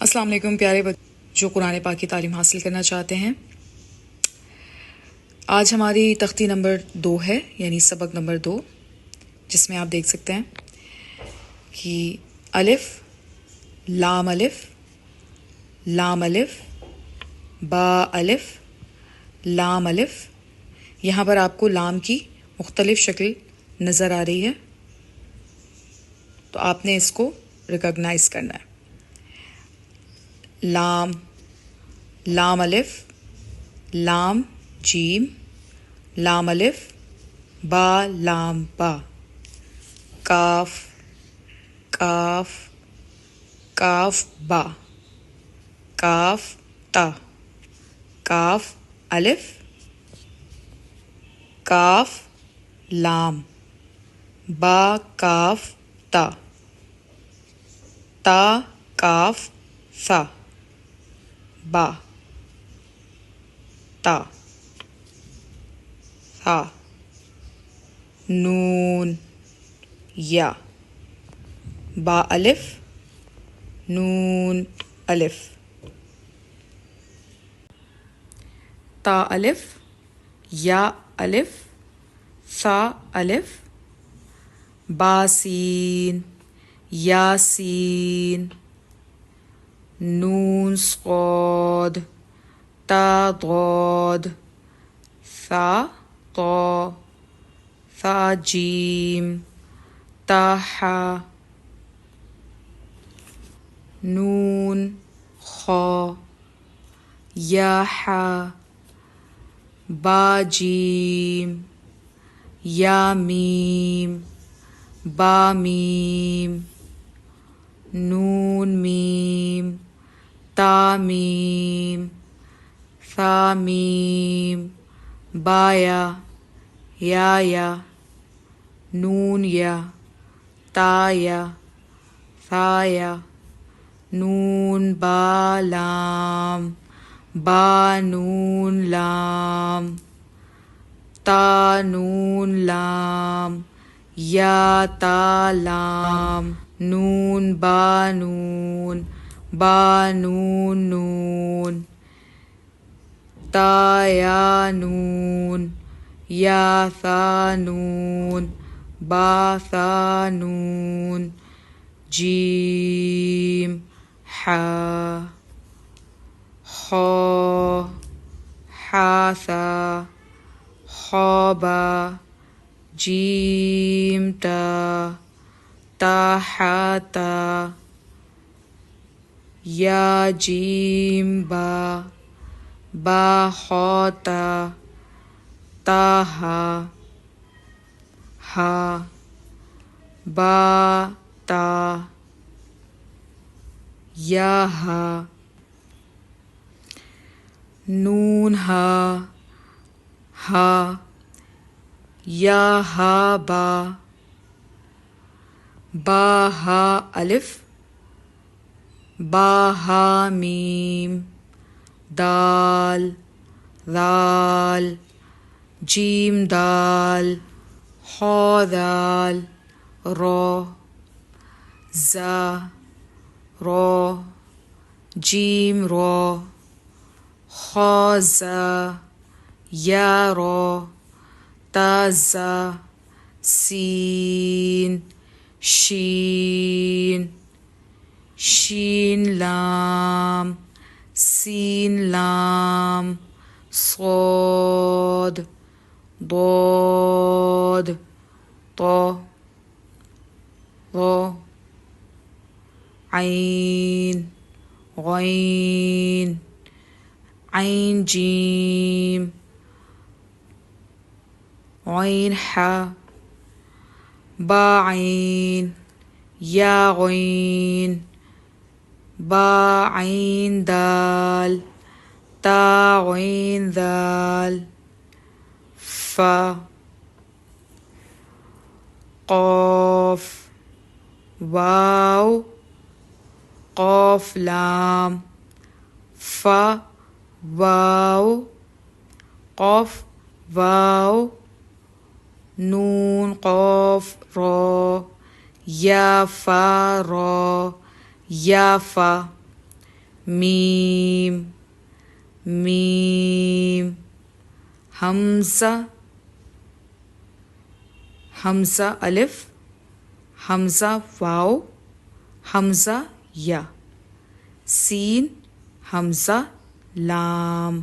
السلام علیکم پیارے بچوں جو قرآن پاک کی تعلیم حاصل کرنا چاہتے ہیں. آج ہماری تختی نمبر 2 ہے، یعنی سبق نمبر 2، جس میں آپ دیکھ سکتے ہیں کہ الف لام الف لام الف با الف لام الف. یہاں پر آپ کو لام کی مختلف شکل نظر آ رہی ہے، تو آپ نے اس کو ریکگنائز کرنا ہے. لام لام الف لام جیم لام الف با لام با. کاف کاف کاف با کاف تا کاف الف کاف لام با کاف تا تا کاف ثا با تا ثا. نون یا با الف نون الف. تا الف یا الف ثا الف با سین یا سین. نون صاد تا ضاد ثا طا ثا جیم تا حا. نون خا یا حا با جیم یا میم با میم. نون میم تا میم ثا میم با یا. نون یا تا یا ثا یا. نون با لام با نون لام تا نون لام یا تا لام. نون با نون با نون نون تا یا نون یا ثا نون با ثا نون. جیم حا خا حاثا خوابا جیم تا تا حاتا. یا جیم با با خاتا تاہا ہا با تا یا ہا. نون ہا ہا یا ہا با با ہا الف با ہا میم دال ذال جیم دال خا دال را زا را جیم را خا زا یا را تا زا سین شین شین لام سین لام صاد ضاد طا ظا عین غین عین جیم عین حا با عین یا غین با عین دال تا غین دال. فا قاف واو قاف لام فا واو قاف واو نون قاف را یا فا را یا فا. میم میم. حمزہ حمزہ الف حمزہ واو حمزہ یا. سین حمزہ لام.